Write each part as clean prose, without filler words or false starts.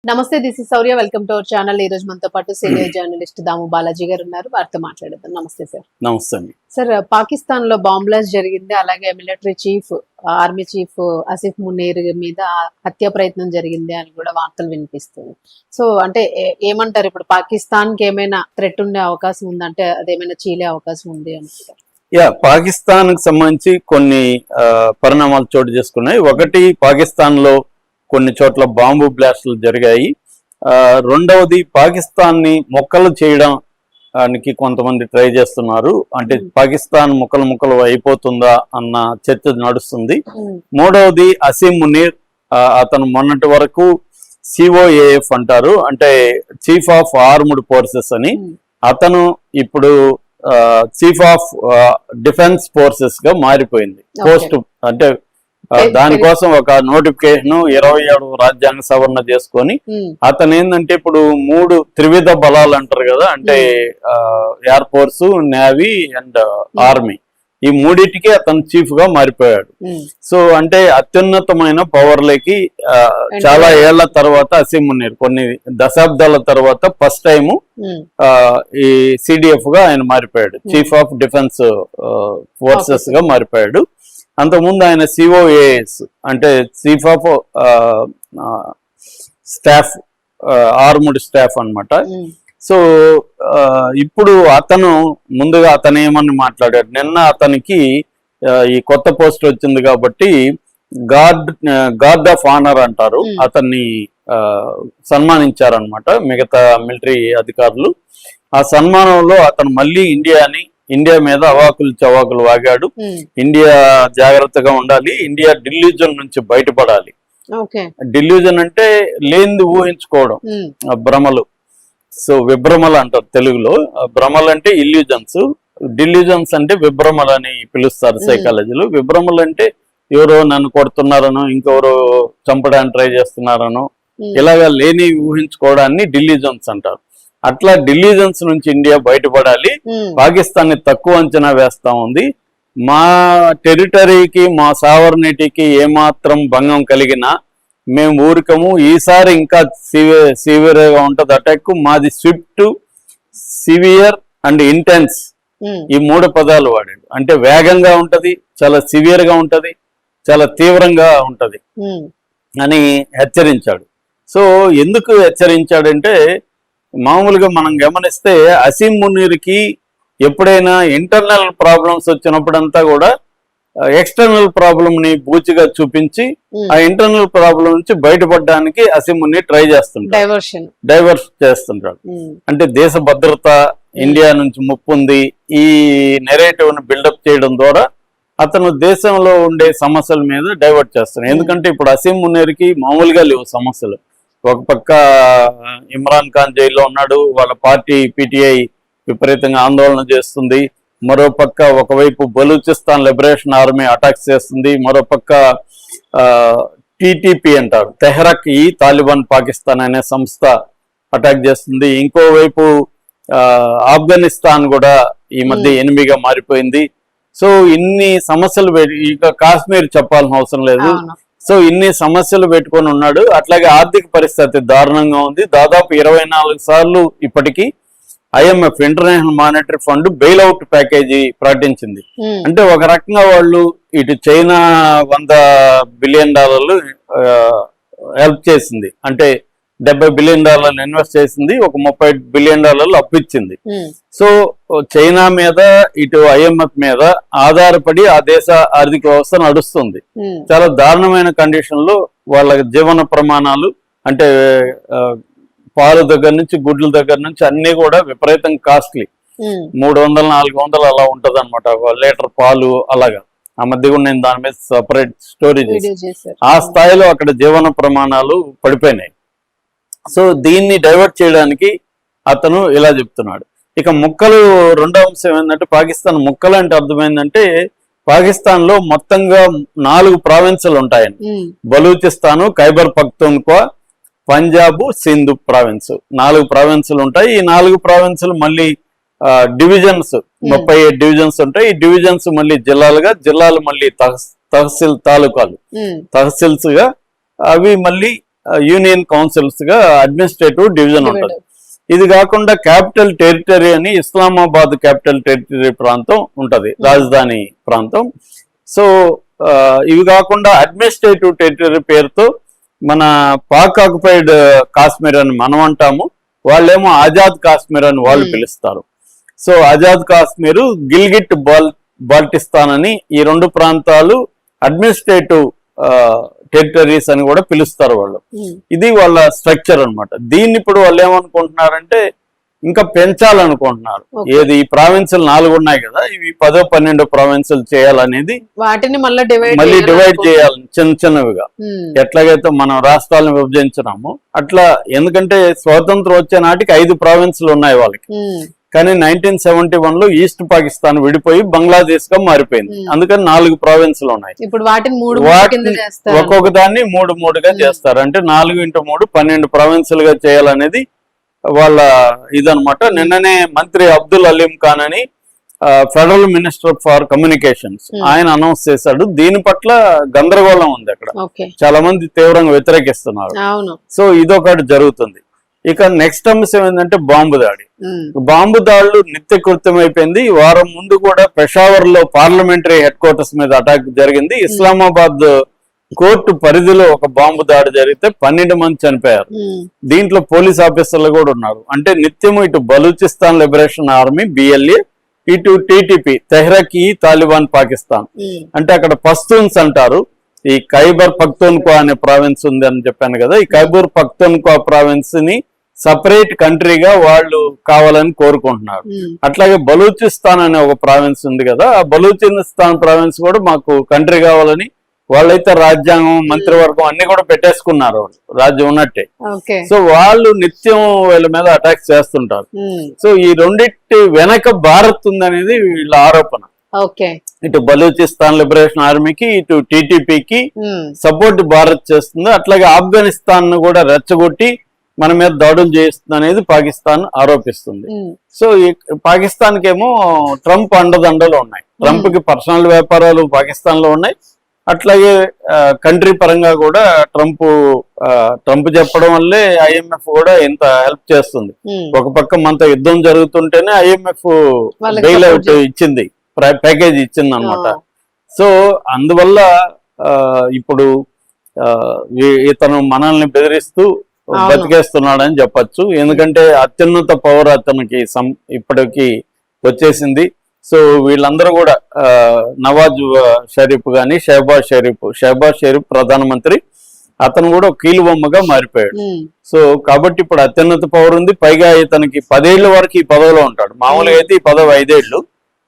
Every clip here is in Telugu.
నమస్తే, this is Sourya. Welcome to our channel. ఈ రోజు మనతో పాటు సీనియర్ జర్నలిస్ట్ దాము బాలాజీ గారు ఉన్నారు. వారితో మాట్లాడదాం. నమస్తే సార్. నమస్తే అండి. సార్, పాకిస్తాన్ లో బాంబ్ బ్లాస్ట్ జరిగింది. అలాగే military chief, army chief Asif Munir మీద హత్య ప్రయత్నం జరిగింది అని కూడా వార్తలు వినిపిస్తుంది. సో అంటే ఏమంటారు, ఇప్పుడు పాకిస్తాన్ కి ఏమైనా థ్రెట్ ఉండే అవకాశం ఉందంటే అదేమైనా చీలే అవకాశం ఉంది అంటారు? పాకిస్తాన్ కి సంబంధించి కొన్ని పరిణామాలు చోటు చేసుకున్నాయి. ఒకటి, పాకిస్తాన్ లో కొన్ని చోట్ల బాంబు బ్లాస్టులు జరిగాయి. రెండవది, పాకిస్తాన్ ని మొక్కలు చేయడానికి కొంతమంది ట్రై చేస్తున్నారు. అంటే పాకిస్తాన్ ముక్కలు అయిపోతుందా అన్న చర్చ నడుస్తుంది. మూడవది, అసీం మునీర్, అతను మొన్నటి వరకు COAF అంటారు, అంటే చీఫ్ ఆఫ్ ఆర్మ్డ్ ఫోర్సెస్ అని. అతను ఇప్పుడు చీఫ్ ఆఫ్ డిఫెన్స్ ఫోర్సెస్ గా మారిపోయింది పోస్ట్. అంటే దానికోసం ఒక నోటిఫికేషన్ 27 రాజ్యాంగ సవరణ చేసుకొని అతను ఏంటంటే ఇప్పుడు 3 త్రివిధ బలాలు అంటారు కదా, అంటే air force, navy and army, ఈ మూడింటికి అతను చీఫ్ గా మారిపోయాడు. సో అంటే అత్యున్నతమైన పవర్లకి చాలా ఏళ్ల తర్వాత అసీం మునీర్, కొన్ని దశాబ్దాల తర్వాత ఫస్ట్ టైం ఈ CDF గా ఆయన మారిపోయాడు, చీఫ్ ఆఫ్ డిఫెన్స్ ఫోర్సెస్ గా మారిపోయాడు. అంతకుముందు ఆయన COAS అంటే chief of staff, armed staff అన్నమాట. సో ఇప్పుడు అతను ముందుగా అతను ఏమని మాట్లాడాడు, నిన్న అతనికి ఈ కొత్త పోస్ట్ వచ్చింది కాబట్టి గార్డ్ ఆఫ్ ఆనర్ అంటారు, అతన్ని సన్మానించారనమాట మిగతా మిలిటరీ అధికారులు. ఆ సన్మానంలో అతను మళ్ళీ ఇండియా మీద అవాకులు చవాకులు వాగాడు. ఇండియా జాగ్రత్తగా ఉండాలి, ఇండియా డిల్యూజన్ నుంచి బయటపడాలి. డిల్యూజన్ అంటే లేనిది ఊహించుకోవడం, భ్రమలు. సో విభ్రమలు అంటారు తెలుగులో. భ్రమలు అంటే ఇల్యూజన్స్, డిల్యూజన్స్ అంటే విభ్రమలు అని పిలుస్తారు సైకాలజీలో. విభ్రమలు అంటే ఎవరో నన్ను కొడుతున్నారనో, ఇంకెవరో చంపడానికి ట్రై చేస్తున్నారనో, ఇలాగా లేని ఊహించుకోవడాన్ని డిల్యూజన్స్ అంటారు. అట్లా డిల్యూజన్స్ నుంచి ఇండియా బయటపడాలి. పాకిస్తాన్ ని తక్కువ అంచనా వేస్తా ఉంది. మా టెరిటరీకి, మా సావర్నిటీకి ఏమాత్రం భంగం కలిగినా మేము ఊరికము. ఈసారి ఇంకా సివియర్ గా ఉంటది అటాక్. మాది స్విఫ్ట్, సివియర్ అండ్ ఇంటెన్స్, ఈ 3 పదాలు వాడాడు. అంటే వేగంగా ఉంటది, చాలా సివియర్ గా ఉంటది, చాలా తీవ్రంగా ఉంటది అని హెచ్చరించాడు. సో ఎందుకు హెచ్చరించాడంటే, మామూలుగా మనం గమనిస్తే అసీం మునీర్కి ఎప్పుడైనా ఇంటర్నల్ ప్రాబ్లమ్స్ వచ్చినప్పుడంతా కూడా ఎక్స్టర్నల్ ప్రాబ్లమ్ ని బూచిగా చూపించి ఆ ఇంటర్నల్ ప్రాబ్లం నుంచి బయటపడడానికి అసీం మునీర్ ట్రై చేస్తుంటాడు, డైవర్స్ చేస్తుంటాడు. అంటే దేశ భద్రత, ఇండియా నుంచి ముప్పు ఉంది, ఈ నెరేటివ్ ని బిల్డప్ చేయడం ద్వారా అతను దేశంలో ఉండే సమస్యల మీద డైవర్ట్ చేస్తున్నాడు. ఎందుకంటే ఇప్పుడు అసీం మునీర్కి మామూలుగా లేవు సమస్యలు. ఒక పక్క ఇమ్రాన్ ఖాన్ జైల్లో ఉన్నాడు, వాళ్ళ పార్టీ PTI విపరీతంగా ఆందోళన చేస్తుంది. మరో పక్క ఒకవైపు బలూచిస్తాన్ లిబరేషన్ ఆర్మీ అటాక్స్ చేస్తుంది, మరో పక్క TTP అంటారు, తెహ్రక్ ఈ తాలిబాన్ పాకిస్తాన్ అనే సంస్థ అటాక్ చేస్తుంది. ఇంకోవైపు ఆఫ్ఘనిస్తాన్ కూడా ఈ మధ్య ఎనిమిగా మారిపోయింది. సో ఇన్ని సమస్యలు, ఇక కాశ్మీర్ చెప్పాల్సిన అవసరం లేదు. సో ఇన్ని సమస్యలు పెట్టుకొని ఉన్నాడు. అట్లాగే ఆర్థిక పరిస్థితి దారుణంగా ఉంది. దాదాపు 24 సార్లు ఇప్పటికీ IMF, international monetary fund bailout package ప్రకటించింది. అంటే ఒక రకంగా వాళ్ళు ఇటు చైనా $100 బిలియన్ హెల్ప్ చేసింది, అంటే $70 బిలియన్ ఇన్వెస్ట్ చేసింది, ఒక $30 బిలియన్ అప్పిచ్చింది. సో చైనా మీద, ఇటు IMF మీద ఆధారపడి ఆ దేశ ఆర్థిక వ్యవస్థ నడుస్తుంది. చాలా దారుణమైన కండిషన్ లో వాళ్ళ జీవన ప్రమాణాలు, అంటే పాలు దగ్గర నుంచి, గుడ్ల దగ్గర నుంచి అన్ని కూడా విపరీతంగా కాస్ట్లీ. 300-400 అలా ఉంటది అనమాట లీటర్ పాలు. అలాగా ఆ మధ్య కూడా నేను దాని మీద సపరేట్ స్టోరీ చేశాను. ఆ స్థాయిలో అక్కడ జీవన ప్రమాణాలు పడిపోయినాయి. సో దీన్ని డైవర్ట్ చేయడానికి అతను ఇలా చెప్తున్నాడు. ఇక ముక్కలు, రెండో అంశం ఏంటంటే, పాకిస్తాన్ ముక్కలు అంటే అర్థమైందంటే, పాకిస్తాన్ లో మొత్తంగా 4 ప్రావిన్సులు ఉంటాయని. బలూచిస్తాను, ఖైబర్ పఖ్తూన్ఖ్వా, పంజాబ్, సింధు ప్రావిన్స్, 4 ప్రావిన్సులు ఉంటాయి. ఈ 4 ప్రావిన్సులు మళ్ళీ డివిజన్స్, 37 డివిజన్స్ ఉంటాయి. ఈ డివిజన్స్ మళ్ళీ జిల్లాలుగా, జిల్లాలు మళ్ళీ తహసీల్ తాలూకాలు, తహసీల్స్ గా, అవి మళ్ళీ యూనియన్ కౌన్సిల్స్ గా అడ్మినిస్ట్రేటివ్ డివిజన్ ఉంటుంది. ఇది కాకుండా క్యాపిటల్ టెరిటరీ అని ఇస్లామాబాద్ క్యాపిటల్ టెరిటరీ ప్రాంతం ఉంటది, రాజధాని ప్రాంతం. సో ఇవి కాకుండా అడ్మినిస్ట్రేటివ్ టెరిటరీ పేరుతో మన పాక్ ఆక్యుపైడ్ కాశ్మీర్ అని మనం అంటాము, వాళ్ళేమో ఆజాద్ కాశ్మీర్ అని వాళ్ళు పిలుస్తారు. సో ఆజాద్ కాశ్మీర్, గిల్గిట్ బాల్టిస్తాన్ అని ఈ రెండు ప్రాంతాలు అడ్మినిస్ట్రేటివ్ టెరిటరీస్ అని కూడా పిలుస్తారు వాళ్ళు. ఇది వాళ్ళ స్ట్రక్చర్ అన్నమాట. దీన్ని ఇప్పుడు వాళ్ళు ఏమనుకుంటున్నారంటే ఇంకా పెంచాలనుకుంటున్నారు. ఏది ఈ ప్రావిన్సులు 4 ఉన్నాయి కదా, ఇవి 10-12 ప్రావిన్సులు చేయాలనేది, వాటిని మళ్ళీ డివైడ్ చేయాలి చిన్న చిన్నవిగా. ఎట్లాగైతే మనం రాష్ట్రాలను విభజించినామో అట్లా. ఎందుకంటే స్వాతంత్రం వచ్చే నాటికి 5 ప్రావిన్సులు ఉన్నాయి వాళ్ళకి, కానీ 1971 లో ఈస్ట్ పాకిస్తాన్ విడిపోయి బంగ్లాదేశ్ గా మారిపోయింది. అందుకని 4 ప్రావిన్సులు ఉన్నాయి. ఇప్పుడు వాటిని ఒక్కొక్క దాన్ని 3 గా చేస్తారు. అంటే 4x3 12 ప్రావిన్సులుగా చేయాలనేది వాళ్ళ ఇదనమాట. నిన్ననే మంత్రి అబ్దుల్ అలీం ఖాన్ అని ఫెడరల్ మినిస్టర్ ఫర్ కమ్యూనికేషన్స్ ఆయన అనౌన్స్ చేశాడు. దీని పట్ల గందరగోళం ఉంది అక్కడ, చాలా మంది తీవ్రంగా వ్యతిరేకిస్తున్నారు. సో ఇదొకటి జరుగుతుంది. ఇక నెక్స్ట్ అంశం ఏంటంటే బాంబు దాడి. బాంబు దాడులు నిత్యకృత్యం అయిపోయింది. వారం ముందు కూడా పెషావర్ లో పార్లమెంటరీ హెడ్ క్వార్టర్స్ మీద అటాక్ జరిగింది. ఇస్లామాబాద్ కోర్టు పరిధిలో ఒక బాంబు దాడి జరిగితే 12 మంది చనిపోయారు. దీంట్లో పోలీస్ ఆఫీసర్లు కూడా ఉన్నారు. అంటే నిత్యము ఇటు బలూచిస్తాన్ లిబరేషన్ ఆర్మీ BLA, ఇటు TTP తెహ్రక్ ఈ తాలిబాన్ పాకిస్తాన్, అంటే అక్కడ పస్తూన్స్ అంటారు. ఈ ఖైబర్ పఖ్తూన్ఖ్వా అనే ప్రావిన్స్ ఉంది అని చెప్పాను కదా, ఈ ఖైబర్ పఖ్తూన్ఖ్వా ప్రావిన్స్ ని సపరేట్ కంట్రీగా వాళ్ళు కావాలని కోరుకుంటున్నారు. అట్లాగే బలూచిస్తాన్ అనే ఒక ప్రావిన్స్ ఉంది కదా, ఆ బలూచిస్తాన్ ప్రావిన్స్ కూడా మాకు కంట్రీ కావాలని వాళ్ళైతే రాజ్యాంగం, మంత్రివర్గం అన్ని కూడా పెట్టేసుకున్నారు, రాజ్యం ఉన్నట్టే. సో వాళ్ళు నిత్యం వీళ్ళ మీద అటాక్స్ చేస్తుంటారు. సో ఈ రెండిటి వెనక భారత్ ఉందనేది వీళ్ళ ఆరోపణ. ఇటు బలూచిస్తాన్ లిబరేషన్ ఆర్మీకి, ఇటు TTPకి సపోర్ట్ భారత్ చేస్తుంది. అట్లాగే ఆఫ్ఘనిస్తాన్ ను కూడా రెచ్చగొట్టి మన మీద దాడులు చేస్తుంది అనేది పాకిస్తాన్ ఆరోపిస్తుంది. సో ఈ పాకిస్తాన్ కేమో ట్రంప్ అండదండలు ఉన్నాయి. ట్రంప్ కి పర్సనల్ వ్యాపారాలు పాకిస్తాన్ లో ఉన్నాయి. అట్లాగే కంట్రీ పరంగా కూడా ట్రంప్ చెప్పడం వల్లే IMF కూడా ఇంత హెల్ప్ చేస్తుంది. ఒక పక్క మనతో యుద్ధం జరుగుతుంటేనే IMF బెయిల్ అవుట్ ఇచ్చింది, ప్యాకేజ్ ఇచ్చింది అనమాట. సో అందువల్ల ఇప్పుడు ఇతను మనల్ని బెదిరిస్తూ బతికేస్తున్నాడని చెప్పచ్చు. ఎందుకంటే అత్యున్నత పవర్ అతనికి ఇప్పటికి వచ్చేసింది. సో వీళ్ళందరూ కూడా నవాజ్ షరీఫ్ గాని, షహబాజ్ షరీఫ్ ప్రధానమంత్రి, అతను కూడా కీలుబొమ్మగా మారిపోయాడు. సో కాబట్టి ఇప్పుడు అత్యున్నత పవర్ ఉంది. పైగా ఇతనికి 10 ఏళ్ల వరకు ఈ పదవిలో ఉంటాడు. మామూలుగా అయితే ఈ పదవి 5 ఏళ్లు,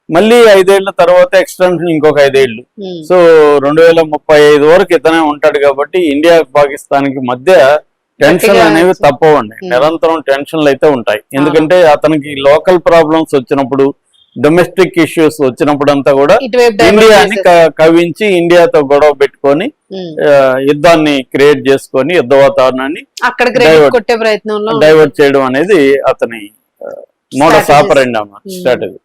మళ్ళీ 5 ఏళ్ల తర్వాత ఎక్స్టెన్షన్ ఇంకొక 5 ఏళ్లు. సో 2035 వరకు ఇతనే ఉంటాడు. కాబట్టి ఇండియా పాకిస్తాన్ కి మధ్య టెన్షన్లు అనేవి తప్పవండి. నిరంతరం టెన్షన్లు అయితే ఉంటాయి. ఎందుకంటే అతనికి లోకల్ ప్రాబ్లమ్స్ వచ్చినప్పుడు, డొమెస్టిక్ ఇష్యూస్ వచ్చినప్పుడు అంతా కూడా ఇండియాని కవించి ఇండియాతో గొడవ పెట్టుకొని యుద్ధాన్ని క్రియేట్ చేసుకొని యుద్ధ వాతావరణాన్ని డైవర్ట్ చేయడం అనేది అతని మోడస్ ఆపరెండి అన్నమాట, స్ట్రాటజీ.